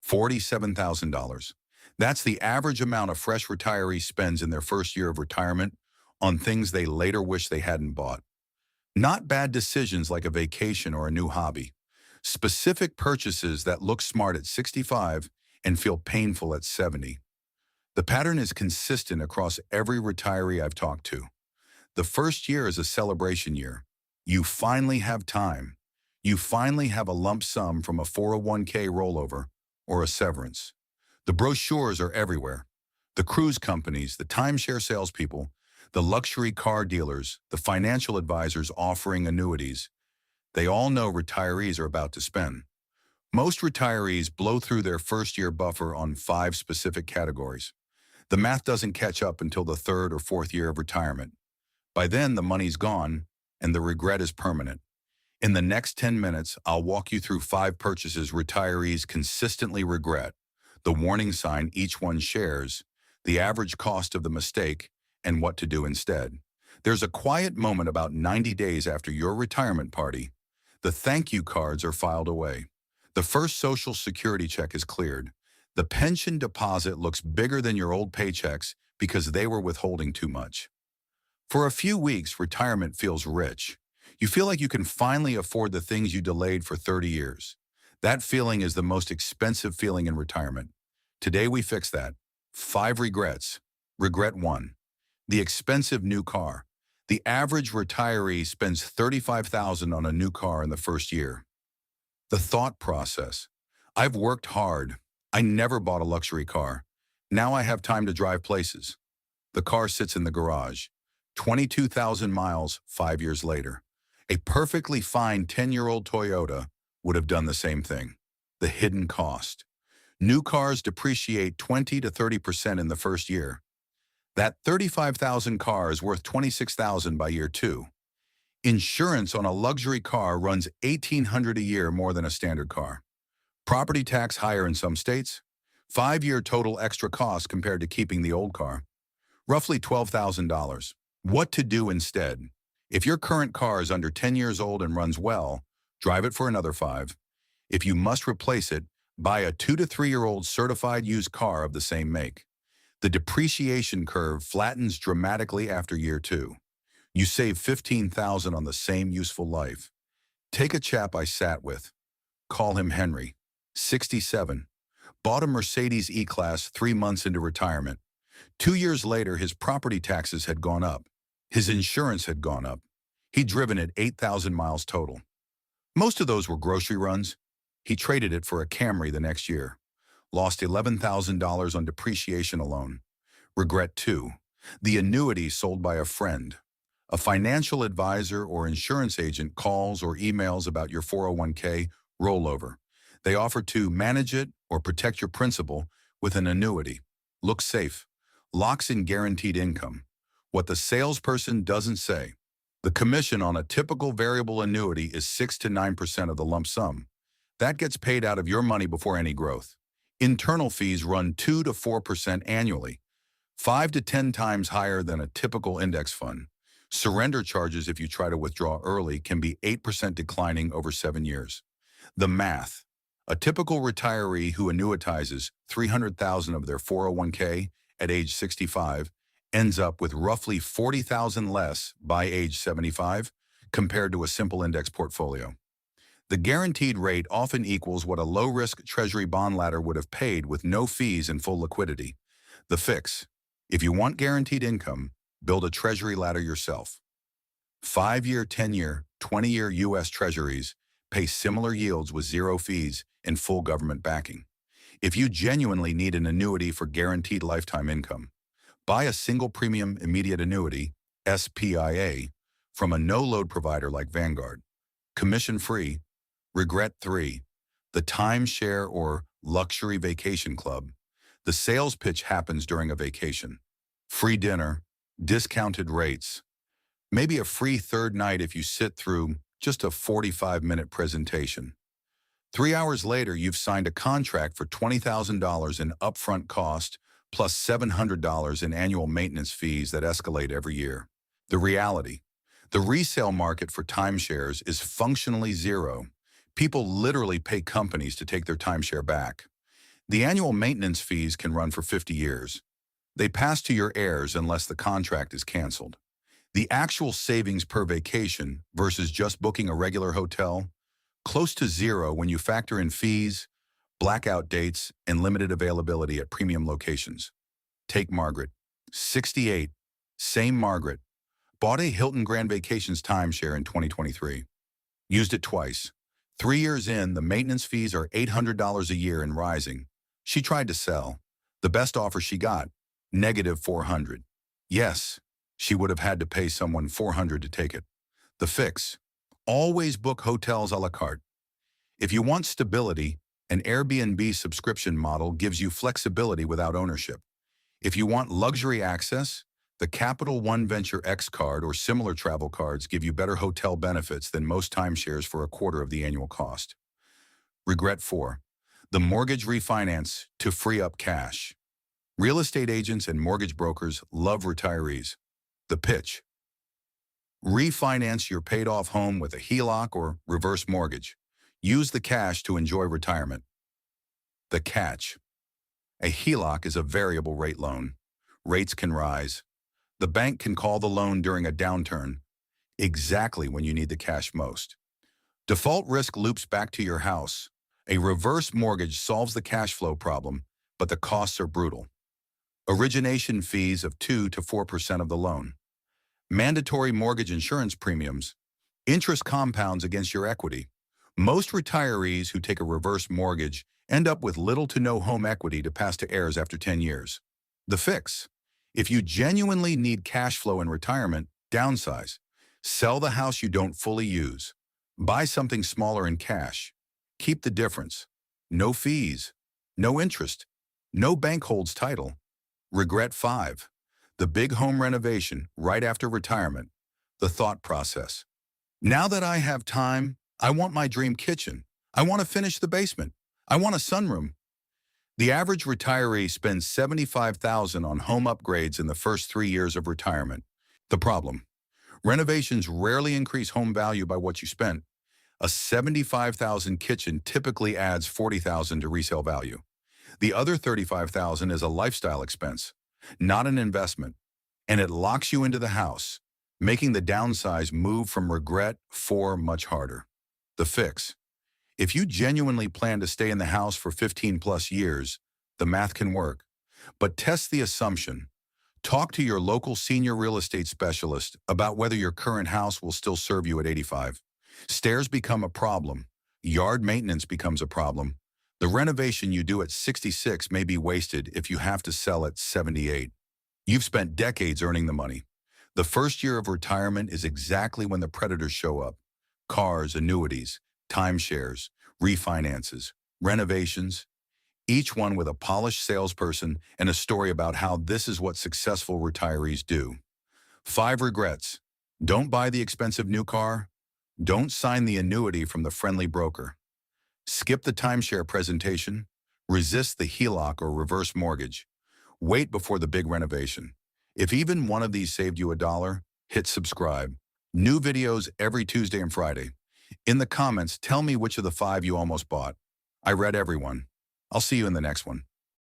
$47,000. That's the average amount a fresh retiree spends in their first year of retirement on things they later wish they hadn't bought. Not bad decisions like a vacation or a new hobby. Specific purchases that look smart at 65 and feel painful at 70. The pattern is consistent across every retiree I've talked to. The first year is a celebration year. You finally have time. You finally have a lump sum from a 401k rollover or a severance. The brochures are everywhere. The cruise companies, the timeshare salespeople, the luxury car dealers, the financial advisors offering annuities. They all know retirees are about to spend. Most retirees blow through their first-year buffer on 5 specific categories. The math doesn't catch up until the 3rd or 4th year of retirement. By then, the money's gone, and the regret is permanent. In the next 10 minutes, I'll walk you through 5 purchases retirees consistently regret, the warning sign each one shares, the average cost of the mistake, and what to do instead. There's a quiet moment about 90 days after your retirement party. The thank you cards are filed away. The first Social Security check is cleared. The pension deposit looks bigger than your old paychecks because they were withholding too much. For a few weeks, retirement feels rich. You feel like you can finally afford the things you delayed for 30 years. That feeling is the most expensive feeling in retirement. Today we fix that. 5 regrets. Regret 1. The expensive new car. The average retiree spends $35,000 on a new car in the first year. The thought process. I've worked hard. I never bought a luxury car. Now I have time to drive places. The car sits in the garage. 22,000 miles 5 years later. A perfectly fine 10-year-old Toyota would have done the same thing. The hidden cost. New cars depreciate 20 to 30% in the first year. That 35,000 car is worth 26,000 by year 2. Insurance on a luxury car runs $1,800 a year more than a standard car. Property tax higher in some states. 5-year total extra cost compared to keeping the old car. Roughly $12,000. What to do instead? If your current car is under 10 years old and runs well, drive it for another 5. If you must replace it, buy a 2 to 3-year-old certified used car of the same make. The depreciation curve flattens dramatically after year 2. You save $15,000 on the same useful life. Take a chap I sat with. Call him Henry, 67. Bought a Mercedes E-Class 3 months into retirement. 2 years later, his property taxes had gone up. His insurance had gone up. He'd driven it 8,000 miles total. Most of those were grocery runs. He traded it for a Camry the next year. Lost $11,000 on depreciation alone. Regret 2. The annuity sold by a friend. A financial advisor or insurance agent calls or emails about your 401k rollover. They offer to manage it or protect your principal with an annuity. Looks safe. Locks in guaranteed income. What the salesperson doesn't say. The commission on a typical variable annuity is 6 to 9% of the lump sum. That gets paid out of your money before any growth. Internal fees run 2 to 4% annually, 5 to 10 times higher than a typical index fund. Surrender charges if you try to withdraw early can be 8% declining over 7 years. The math. A typical retiree who annuitizes $300,000 of their 401k at age 65 ends up with roughly $40,000 less by age 75 compared to a simple index portfolio. The guaranteed rate often equals what a low-risk treasury bond ladder would have paid with no fees and full liquidity. The fix. If you want guaranteed income, build a treasury ladder yourself. 5-year, 10-year, 20-year U.S. treasuries pay similar yields with 0 fees and full government backing. If you genuinely need an annuity for guaranteed lifetime income, buy a single premium immediate annuity, SPIA, from a no-load provider like Vanguard. Commission-free. Regret 3. The timeshare or luxury vacation club. The sales pitch happens during a vacation. Free dinner, discounted rates. Maybe a free third night if you sit through just a 45-minute presentation. 3 hours later, you've signed a contract for $20,000 in upfront cost plus $700 in annual maintenance fees that escalate every year. The reality. The resale market for timeshares is functionally zero. People literally pay companies to take their timeshare back. The annual maintenance fees can run for 50 years. They pass to your heirs unless the contract is canceled. The actual savings per vacation versus just booking a regular hotel, close to zero when you factor in fees, blackout dates, and limited availability at premium locations. Take Margaret, 68, same Margaret, bought a Hilton Grand Vacations timeshare in 2023. Used it twice. 3 years in, the maintenance fees are $800 a year and rising. She tried to sell. The best offer she got, negative $400. Yes, she would have had to pay someone $400 to take it. The fix: always book hotels a la carte. If you want stability, an Airbnb subscription model gives you flexibility without ownership. If you want luxury access, the Capital One Venture X card or similar travel cards give you better hotel benefits than most timeshares for a quarter of the annual cost. Regret 4. The mortgage refinance to free up cash. Real estate agents and mortgage brokers love retirees. The pitch: refinance your paid-off home with a HELOC or reverse mortgage. Use the cash to enjoy retirement. The catch: a HELOC is a variable rate loan. Rates can rise. The bank can call the loan during a downturn, exactly when you need the cash most. Default risk loops back to your house. A reverse mortgage solves the cash flow problem, but the costs are brutal. Origination fees of 2 to 4% of the loan. Mandatory mortgage insurance premiums. Interest compounds against your equity. Most retirees who take a reverse mortgage end up with little to no home equity to pass to heirs after 10 years. The fix: if you genuinely need cash flow in retirement, downsize. Sell the house you don't fully use. Buy something smaller in cash. Keep the difference. No fees. No interest. No bank holds title. Regret 5. The big home renovation right after retirement. The thought process: now that I have time, I want my dream kitchen. I want to finish the basement. I want a sunroom. The average retiree spends $75,000 on home upgrades in the first 3 years of retirement. The problem: renovations rarely increase home value by what you spent. A $75,000 kitchen typically adds $40,000 to resale value. The other $35,000 is a lifestyle expense, not an investment, and it locks you into the house, making the downsize move from regret 4 much harder. The fix: if you genuinely plan to stay in the house for 15 plus years, the math can work. But test the assumption. Talk to your local senior real estate specialist about whether your current house will still serve you at 85. Stairs become a problem. Yard maintenance becomes a problem. The renovation you do at 66 may be wasted if you have to sell at 78. You've spent decades earning the money. The first year of retirement is exactly when the predators show up. Cars, annuities, timeshares, refinances, renovations, each one with a polished salesperson and a story about how this is what successful retirees do. 5 regrets: don't buy the expensive new car. Don't sign the annuity from the friendly broker. Skip the timeshare presentation. Resist the HELOC or reverse mortgage. Wait before the big renovation. If even one of these saved you $1, hit subscribe. New videos every Tuesday and Friday. In the comments, tell me which of the 5 you almost bought. I read everyone. I'll see you in the next one.